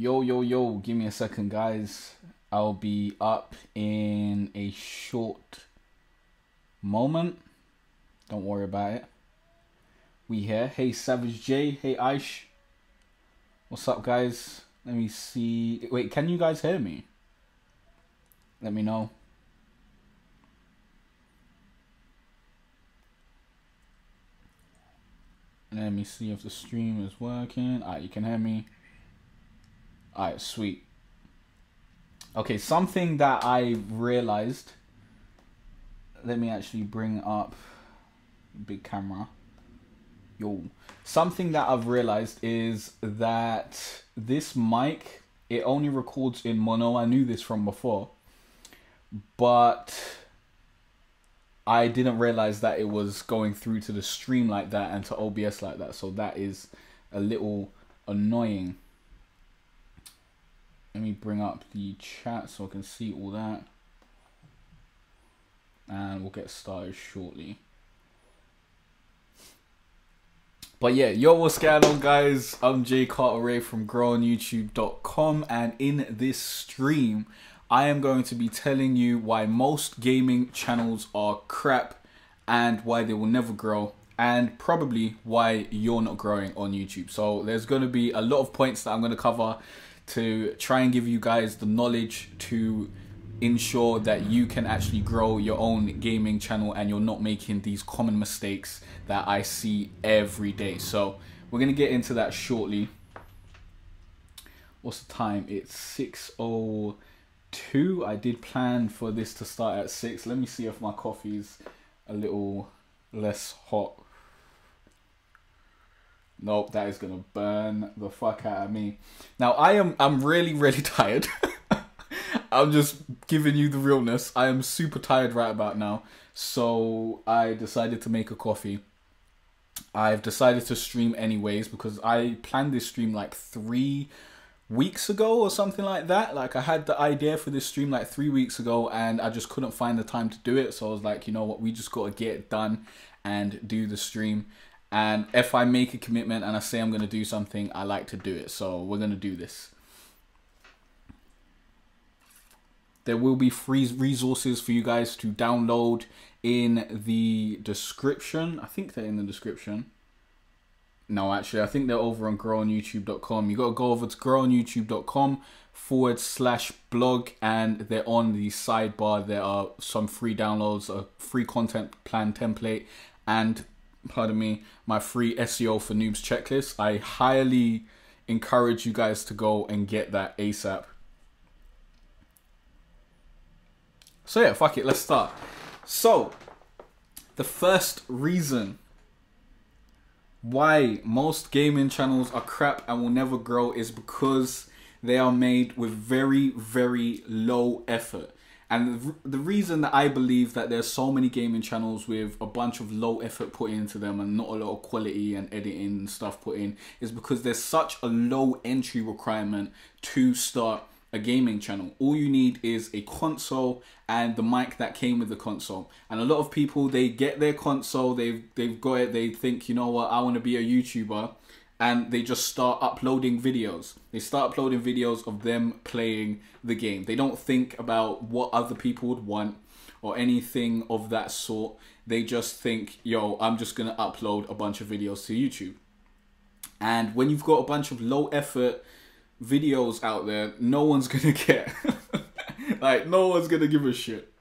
Yo, give me a second, guys. I'll be up in a short moment. Don't worry about it. We here. Hey, Savage J. Hey, Aish. What's up, guys? Let me see. Wait, can you guys hear me? Let me know. Let me see if the stream is working. Alright, you can hear me. Alright, sweet. Okay, something that I realized. Let me actually bring up big camera. Yo. Something that I've realized is that this mic, it only records in mono. I knew this from before. But I didn't realize that it was going through to the stream like that and to OBS like that. So that is a little annoying. Let me bring up the chat so I can see all that. And we'll get started shortly. But yeah, yo, what's going on, guys? I'm Jay Cartere from growonyoutube.com, and in this stream, I am going to be telling you why most gaming channels are crap and why they will never grow, and probably why you're not growing on YouTube. So there's going to be a lot of points that I'm going to cover to try and give you guys the knowledge to ensure that you can actually grow your own gaming channel and you're not making these common mistakes that I see every day. So we're going to get into that shortly. What's the time? It's 6:02. I did plan for this to start at 6. Let me see if my coffee's a little less hot. Nope, that is gonna burn the fuck out of me. Now I'm really tired. I'm just giving you the realness. I am super tired right about now. So I decided to make a coffee. I've decided to stream anyways because I planned this stream like 3 weeks ago or something like that. Like, I had the idea for this stream like 3 weeks ago and I just couldn't find the time to do it. So I was like, you know what, we just got to get it done and do the stream. And if I make a commitment and I say I'm going to do something, I like to do it. So we're going to do this. There will be free resources for you guys to download in the description. I think they're in the description. No, actually, I think they're over on growonyoutube.com. You got to go over to growonyoutube.com/blog, and they're on the sidebar. There are some free downloads, a free content plan template, and, pardon me, my free SEO for Noobs checklist. I highly encourage you guys to go and get that ASAP. So yeah, fuck it, let's start. So, the first reason why most gaming channels are crap and will never grow is because they are made with very low effort. And the reason that I believe that there's so many gaming channels with a bunch of low effort put into them and not a lot of quality and editing and stuff put in is because there's such a low entry requirement to start a gaming channel. All you need is a console and the mic that came with the console. And a lot of people, they get their console, they've got it, they think, you know what, I want to be a YouTuber, and they just start uploading videos. They start uploading videos of them playing the game. They don't think about what other people would want or anything of that sort. They just think, yo, I'm just gonna upload a bunch of videos to YouTube. And when you've got a bunch of low effort videos out there, no one's gonna care. Like, no one's gonna give a shit.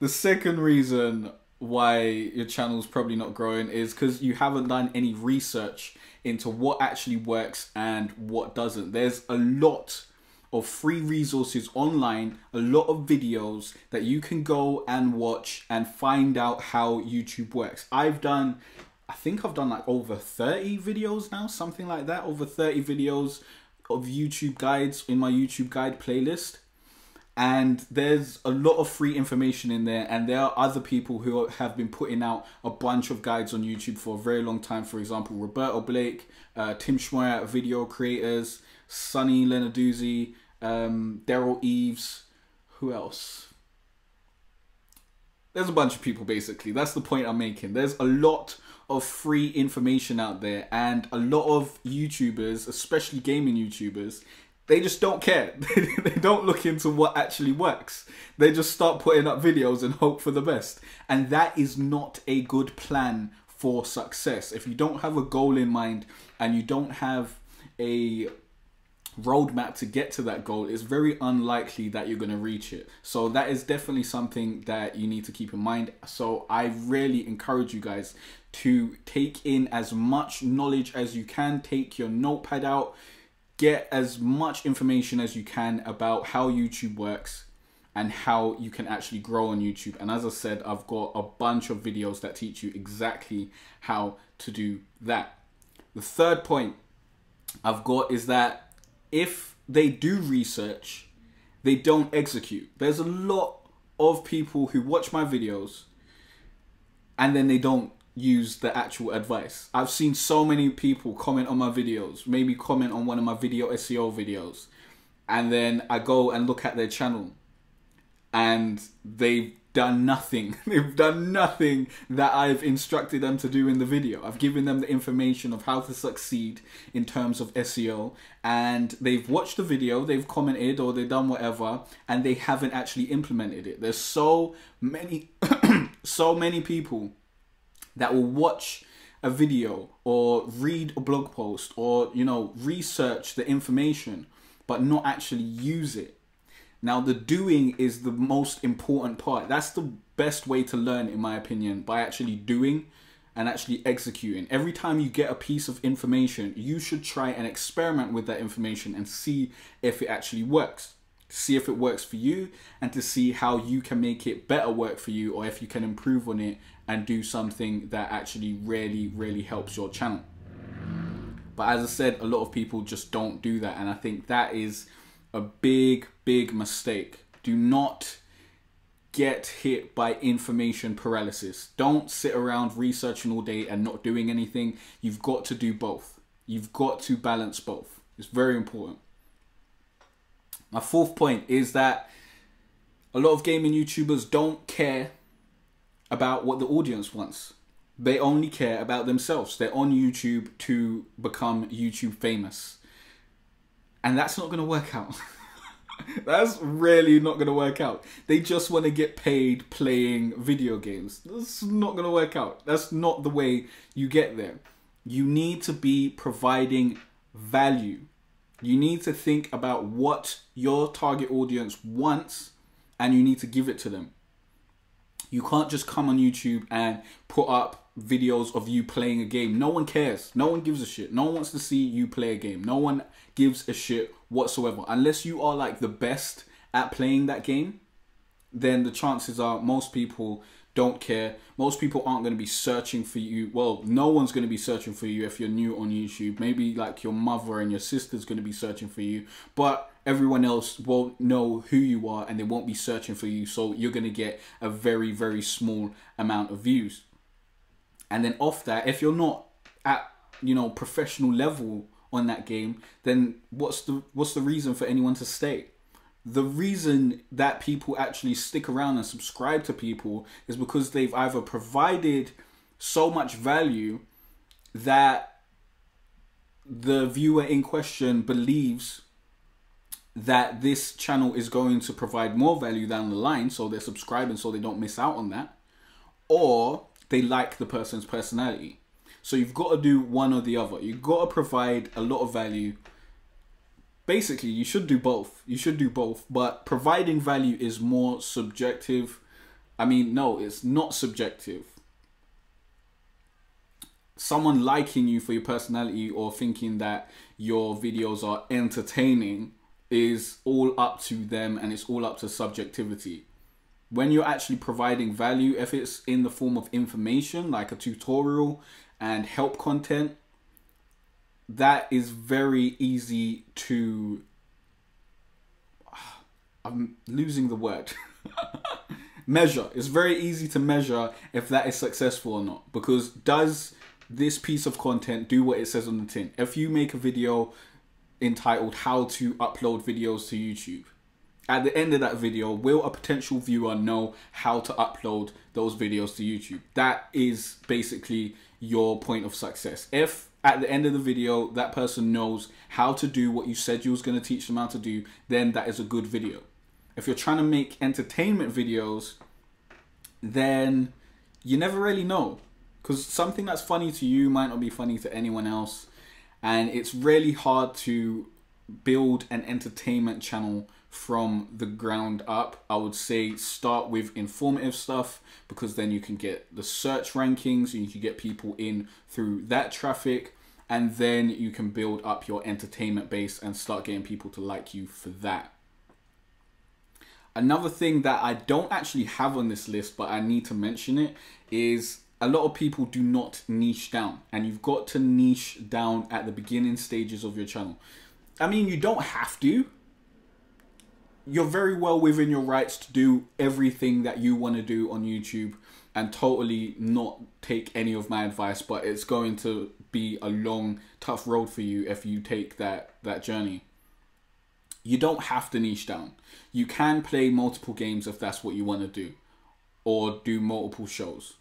The second reason why your channel's probably not growing is because you haven't done any research into what actually works and what doesn't. There's a lot of free resources online, a lot of videos that you can go and watch and find out how YouTube works. I think I've done like over 30 videos now, something like that, over 30 videos of YouTube guides in my YouTube guide playlist. And there's a lot of free information in there, and there are other people who have been putting out a bunch of guides on YouTube for a very long time. For example, Roberto Blake, Tim Schmoyer, video creators, Sonny Lenarduzzi, Daryl Eves, who else? There's a bunch of people, basically. That's the point I'm making. There's a lot of free information out there, and a lot of YouTubers, especially gaming YouTubers, they just don't care. They don't look into what actually works. They just start putting up videos and hope for the best. And that is not a good plan for success. If you don't have a goal in mind and you don't have a roadmap to get to that goal, it's very unlikely that you're going to reach it. So that is definitely something that you need to keep in mind. So I really encourage you guys to take in as much knowledge as you can. Take your notepad out, get as much information as you can about how YouTube works and how you can actually grow on YouTube. And as I said, I've got a bunch of videos that teach you exactly how to do that. The third point I've got is that if they do research, they don't execute. There's a lot of people who watch my videos and then they don't use the actual advice. I've seen so many people comment on my videos, maybe comment on one of my video SEO videos, and then I go and look at their channel and they've done nothing. They've done nothing that I've instructed them to do in the video. I've given them the information of how to succeed in terms of SEO, and they've watched the video, they've commented or they've done whatever, and they haven't actually implemented it. There's so many so many people that will watch a video or read a blog post or, you know, research the information but not actually use it. Now, the doing is the most important part. That's the best way to learn, in my opinion, by actually doing and actually executing. Every time you get a piece of information, you should try and experiment with that information and see if it actually works. See if it works for you and to see how you can make it better work for you, or if you can improve on it and do something that actually really helps your channel. But as I said, a lot of people just don't do that, and I think that is a big mistake. Do not get hit by information paralysis. Don't sit around researching all day and not doing anything. You've got to do both. You've got to balance both. It's very important. My fourth point is that a lot of gaming YouTubers don't care about what the audience wants. They only care about themselves. They're on YouTube to become YouTube famous. And that's not going to work out. That's really not going to work out. They just want to get paid playing video games. That's not going to work out. That's not the way you get there. You need to be providing value. You need to think about what your target audience wants and you need to give it to them. You can't just come on YouTube and put up videos of you playing a game. No one cares. No one gives a shit. No one wants to see you play a game. No one gives a shit whatsoever. Unless you are like the best at playing that game, then the chances are most people don't care. Most people aren't going to be searching for you. Well, no one's going to be searching for you if you're new on YouTube. Maybe like your mother and your sister's going to be searching for you, but everyone else won't know who you are and they won't be searching for you. So you're going to get a very small amount of views. And then off that, if you're not at, you know, professional level on that game, then what's the reason for anyone to stay? The reason that people actually stick around and subscribe to people is because they've either provided so much value that the viewer in question believes that this channel is going to provide more value down the line, so they're subscribing so they don't miss out on that, or they like the person's personality. So you've got to do one or the other. You've got to provide a lot of value. Basically, you should do both. You should do both. But providing value is more subjective. I mean, no, it's not subjective. Someone liking you for your personality or thinking that your videos are entertaining is all up to them, and it's all up to subjectivity. When you're actually providing value, if it's in the form of information, like a tutorial and help content, that is very easy to... I'm losing the word. Measure. It's very easy to measure if that is successful or not. Because does this piece of content do what it says on the tin? If you make a video entitled how to upload videos to YouTube, at the end of that video, will a potential viewer know how to upload those videos to YouTube? That is basically your point of success. If at the end of the video, that person knows how to do what you said you was going to teach them how to do, then that is a good video. If you're trying to make entertainment videos, then you never really know. Because something that's funny to you might not be funny to anyone else. And it's really hard to build an entertainment channel from the ground up. I would say start with informative stuff, because then you can get the search rankings and you can get people in through that traffic, and then you can build up your entertainment base and start getting people to like you for that. Another thing that I don't actually have on this list, but I need to mention it, is a lot of people do not niche down, and you've got to niche down at the beginning stages of your channel. I mean, you don't have to. You're very well within your rights to do everything that you want to do on YouTube and totally not take any of my advice, but it's going to be a long, tough road for you if you take that journey. You don't have to niche down. You can play multiple games if that's what you want to do, or do multiple shows.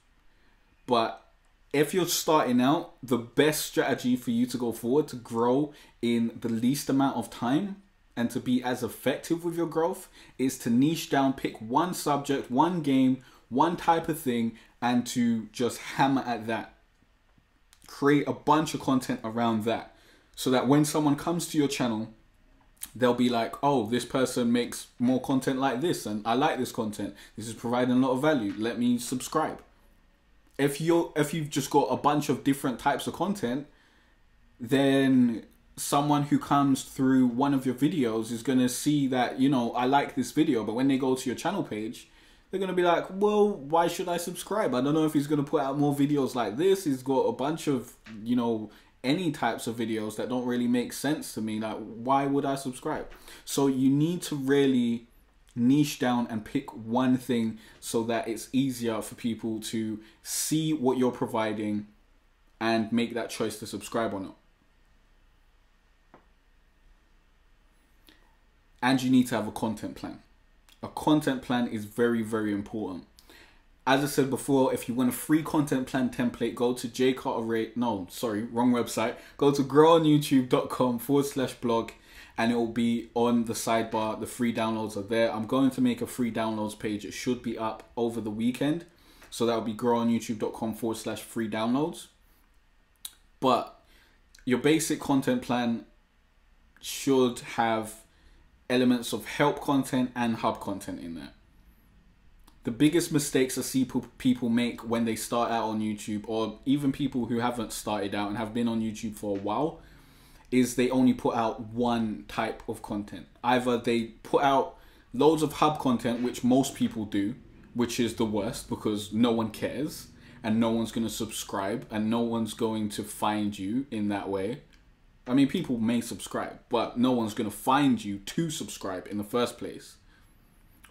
But if you're starting out, the best strategy for you to go forward to grow in the least amount of time and to be as effective with your growth is to niche down, pick one subject, one game, one type of thing, and to just hammer at that. Create a bunch of content around that, so that when someone comes to your channel, they'll be like, oh, this person makes more content like this, and I like this content. This is providing a lot of value. Let me subscribe. If you've just got a bunch of different types of content, then someone who comes through one of your videos is going to see that, you know, I like this video, but when they go to your channel page, they're going to be like, well, why should I subscribe? I don't know if he's going to put out more videos like this. He's got a bunch of, you know, any types of videos that don't really make sense to me. Like, why would I subscribe? So you need to really niche down and pick one thing so that it's easier for people to see what you're providing and make that choice to subscribe or not. And you need to have a content plan. A content plan is very, very important. As I said before, if you want a free content plan template, go to Jay Cartere, no, sorry, wrong website. Go to growonyoutube.com/blog and it will be on the sidebar. The free downloads are there. I'm going to make a free downloads page. It should be up over the weekend. So that will be growonyoutube.com/free downloads. But your basic content plan should have elements of help content and hub content in there. The biggest mistakes I see people make when they start out on YouTube, or even people who haven't started out and have been on YouTube for a while, is they only put out one type of content. Either they put out loads of hub content, which most people do, which is the worst because no one cares and no one's going to subscribe and no one's going to find you in that way. I mean, people may subscribe, but no one's going to find you to subscribe in the first place.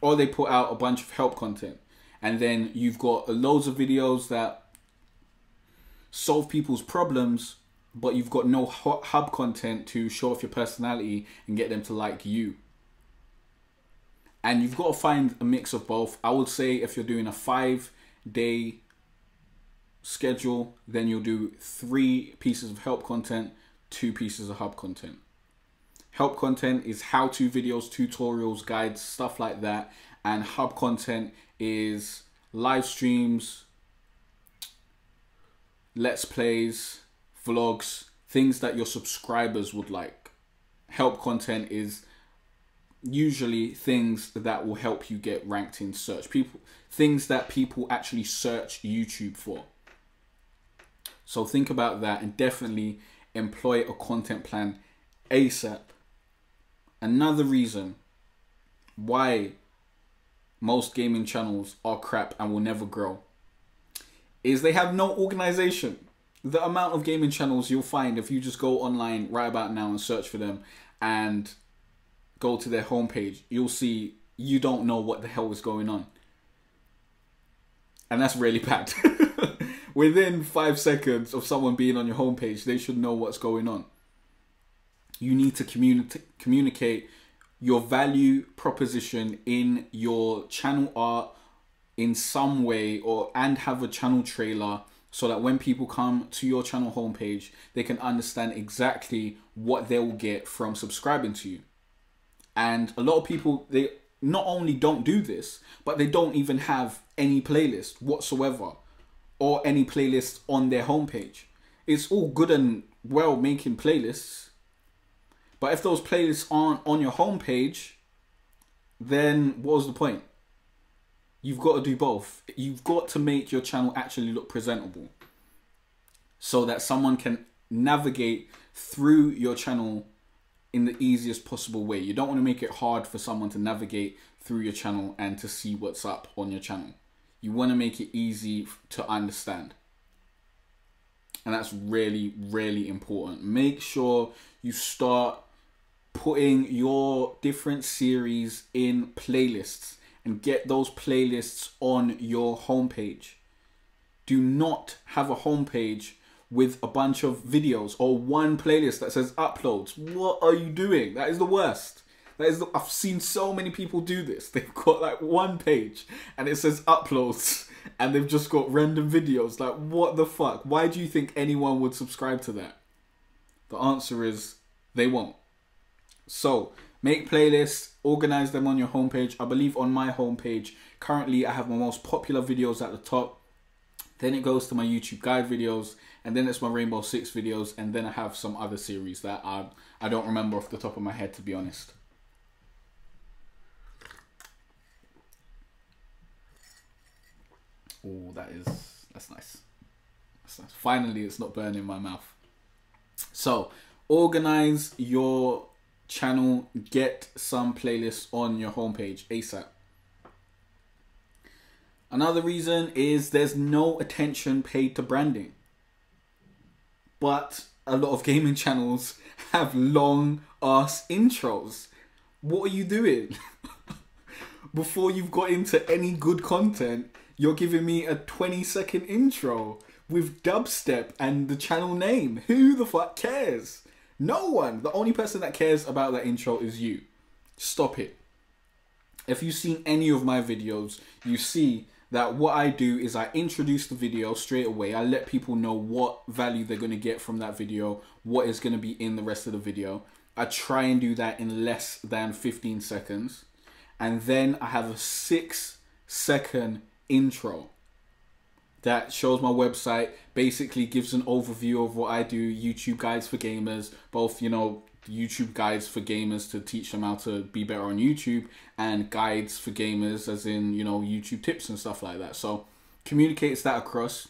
Or they put out a bunch of help content, and then you've got loads of videos that solve people's problems, but you've got no hub content to show off your personality and get them to like you. And you've got to find a mix of both. I would say if you're doing a 5-day schedule, then you'll do 3 pieces of help content, 2 pieces of hub content. Help content is how-to videos, tutorials, guides, stuff like that. And hub content is live streams, let's plays, vlogs, things that your subscribers would like. Help content is usually things that will help you get ranked in search. Things that people actually search YouTube for. So think about that and definitely employ a content plan ASAP. Another reason why most gaming channels are crap and will never grow is they have no organization. The amount of gaming channels you'll find if you just go online right about now and search for them and go to their homepage, you'll see you don't know what the hell is going on. And that's really bad. Within 5 seconds of someone being on your homepage, they should know what's going on. You need to communicate your value proposition in your channel art in some way, and have a channel trailer so that when people come to your channel homepage, they can understand exactly what they will get from subscribing to you. And a lot of people, they not only don't do this, but they don't even have any playlist whatsoever or any playlist on their homepage. It's all good and well making playlists, but if those playlists aren't on your homepage, then what was the point? You've got to do both. You've got to make your channel actually look presentable so that someone can navigate through your channel in the easiest possible way. You don't want to make it hard for someone to navigate through your channel and to see what's up on your channel. You want to make it easy to understand. And that's really, really important. Make sure you start putting your different series in playlists and get those playlists on your homepage. Do not have a homepage with a bunch of videos or one playlist that says uploads. What are you doing? That is the worst. I've seen so many people do this. They've got like one page and it says uploads and they've just got random videos. Like, what the fuck? Why do you think anyone would subscribe to that? The answer is they won't. So make playlists, organize them on your homepage. I believe on my homepage, currently I have my most popular videos at the top. Then it goes to my YouTube guide videos, and then it's my Rainbow Six videos, and then I have some other series that I don't remember off the top of my head, to be honest. Oh, that's nice. That's nice. Finally, it's not burning my mouth. So, organize your channel, get some playlists on your homepage ASAP. Another reason is there's no attention paid to branding. But a lot of gaming channels have long ass intros. What are you doing? Before you've got into any good content, you're giving me a 20-second intro with dubstep and the channel name. Who the fuck cares? No one. The only person that cares about that intro is you. Stop it. If you've seen any of my videos, you see that what I do is I introduce the video straight away. I let people know what value they're going to get from that video, what is going to be in the rest of the video. I try and do that in less than 15 seconds. And then I have a 6-second intro that shows my website, basically gives an overview of what I do, YouTube guides for gamers, both, YouTube guides for gamers to teach them how to be better on YouTube, and guides for gamers as in, YouTube tips and stuff like that. So communicates that across.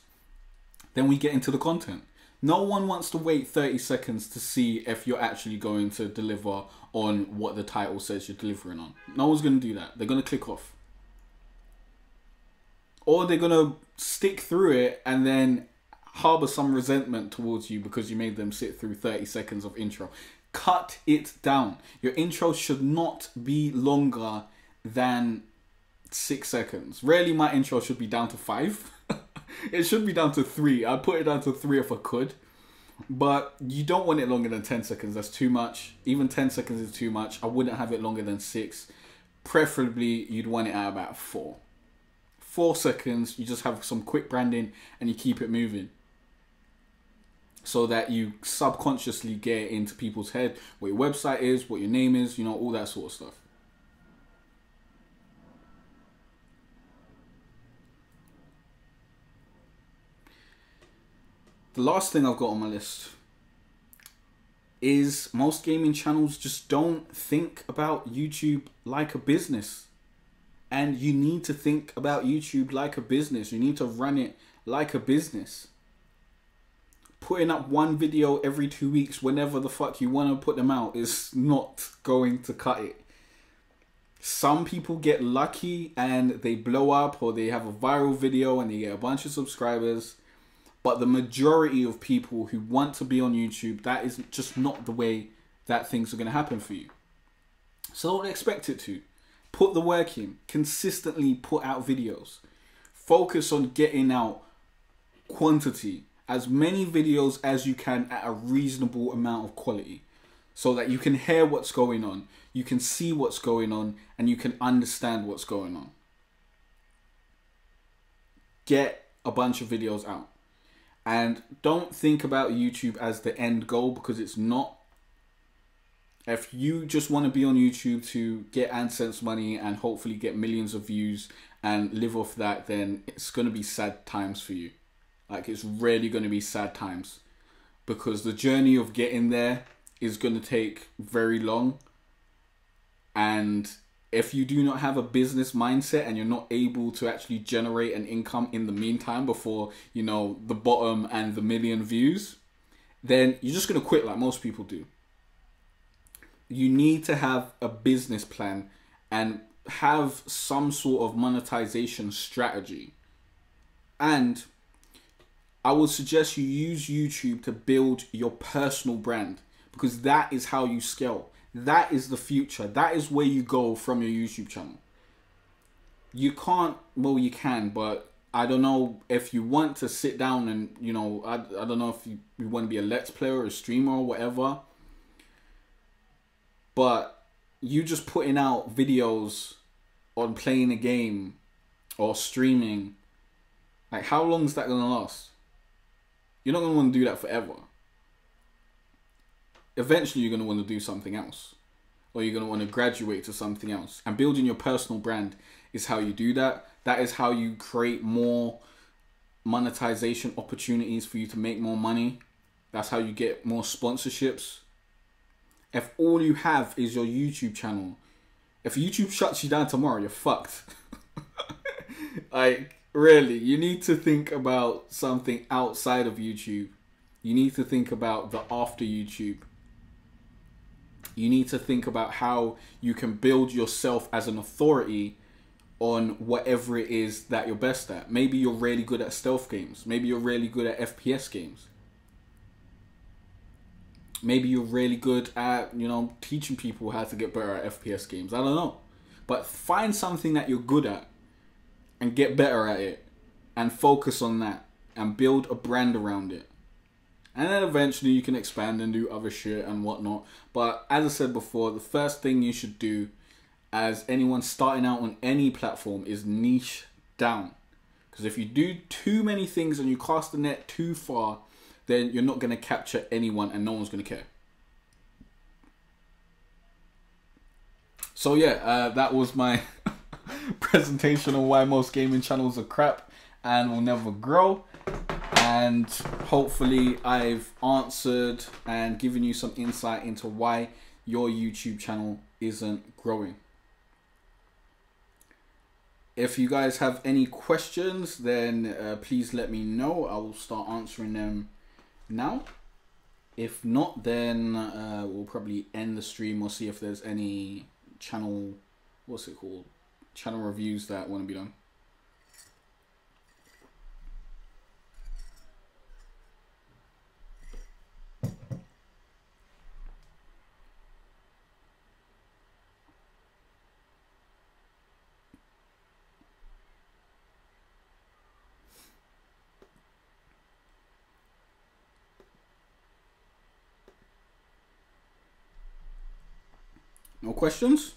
Then we get into the content. No one wants to wait 30 seconds to see if you're actually going to deliver on what the title says you're delivering on. No one's going to do that. They're going to click off. Or they're going to stick through it and then harbor some resentment towards you because you made them sit through 30 seconds of intro. Cut it down. Your intro should not be longer than 6 seconds. Rarely my intro should be down to 5. It should be down to 3. I'd put it down to 3 if I could. But you don't want it longer than 10 seconds. That's too much. Even 10 seconds is too much. I wouldn't have it longer than 6. Preferably, you'd want it at about 4. 4 seconds, you just have some quick branding and you keep it moving. So that you subconsciously get into people's head what your website is, what your name is, all that sort of stuff. The last thing I've got on my list is most gaming channels just don't think about YouTube like a business. And you need to think about YouTube like a business. You need to run it like a business. Putting up one video every 2 weeks whenever the fuck you want to put them out is not going to cut it. Some people get lucky and they blow up, or they have a viral video and they get a bunch of subscribers. But the majority of people who want to be on YouTube, that is just not the way that things are going to happen for you. So don't expect it to. Put the work in. Consistently put out videos. Focus on getting out quantity. As many videos as you can at a reasonable amount of quality. So that you can hear what's going on. You can see what's going on. And you can understand what's going on. Get a bunch of videos out. And don't think about YouTube as the end goal, because it's not. If you just want to be on YouTube to get AdSense money and hopefully get millions of views and live off that, then it's going to be sad times for you. Like, it's really going to be sad times, because the journey of getting there is going to take very long. And if you do not have a business mindset and you're not able to actually generate an income in the meantime before, you know, the bottom and the million views, then you're just going to quit like most people do. You need to have a business plan and have some sort of monetization strategy. And I would suggest you use YouTube to build your personal brand, because that is how you scale. That is the future. That is where you go from your YouTube channel. You can't, well, you can, but I don't know if you want to sit down and, you know, I don't know if you want to be a Let's Player or a streamer or whatever. But you just putting out videos on playing a game or streaming, like, how long is that going to last? You're not going to want to do that forever. Eventually, you're going to want to do something else. Or you're going to want to graduate to something else. And building your personal brand is how you do that. That is how you create more monetization opportunities for you to make more money. That's how you get more sponsorships. If all you have is your YouTube channel, if YouTube shuts you down tomorrow, you're fucked. Like, really, you need to think about something outside of YouTube. You need to think about the after YouTube. You need to think about how you can build yourself as an authority on whatever it is that you're best at. Maybe you're really good at stealth games. Maybe you're really good at FPS games. Maybe you're really good at, you know, teaching people how to get better at FPS games. I don't know. But find something that you're good at and get better at it and focus on that and build a brand around it. And then eventually you can expand and do other shit and whatnot. But as I said before, the first thing you should do as anyone starting out on any platform is niche down. Because if you do too many things and you cast the net too far, then you're not going to capture anyone and no one's going to care. So yeah, that was my presentation on why most gaming channels are crap and will never grow. And hopefully I've answered and given you some insight into why your YouTube channel isn't growing. If you guys have any questions, then please let me know. I will start answering them now. If not, then we'll probably end the stream or see if there's any channel, what's it called? Channel reviews that want to be done. No questions?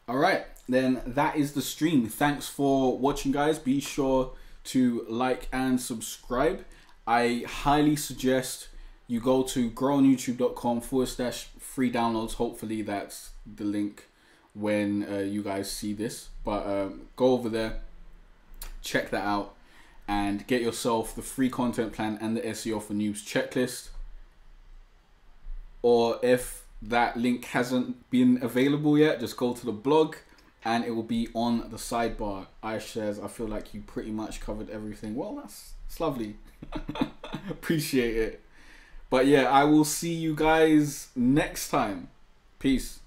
Alright, then that is the stream. Thanks for watching, guys. Be sure to like and subscribe. I highly suggest you go to growonyoutube.com/free downloads. Hopefully that's the link when you guys see this. But go over there, check that out, and get yourself the free content plan and the SEO for Noobs checklist. Or if that link hasn't been available yet, just go to the blog and it will be on the sidebar. iShares, I feel like you pretty much covered everything. Well, that's lovely. Appreciate it. But yeah, I will see you guys next time. Peace.